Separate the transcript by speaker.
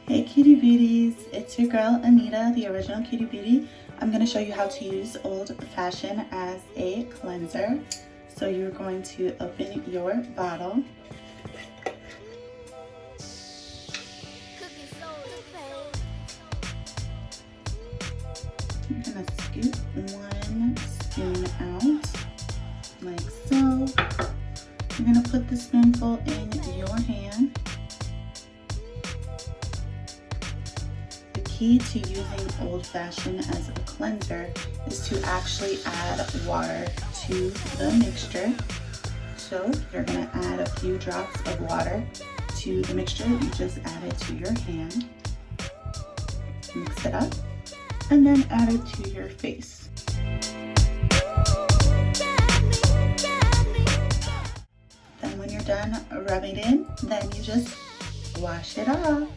Speaker 1: Hey cutie beauties, it's your girl Anita, the original cutie beauty. I'm going to show you how to use Old Fashioned as a cleanser. So you're going to open your bottle. You're going to scoop 1 spoon out, like so. You're going to put the spoonful in your hand. The key to using Old Fashioned as a cleanser is to actually add water to the mixture. So you're going to add a few drops of water to the mixture that you just added to your hand. Mix it up and then add it to your face. Then when you're done rubbing it in, then you just wash it off.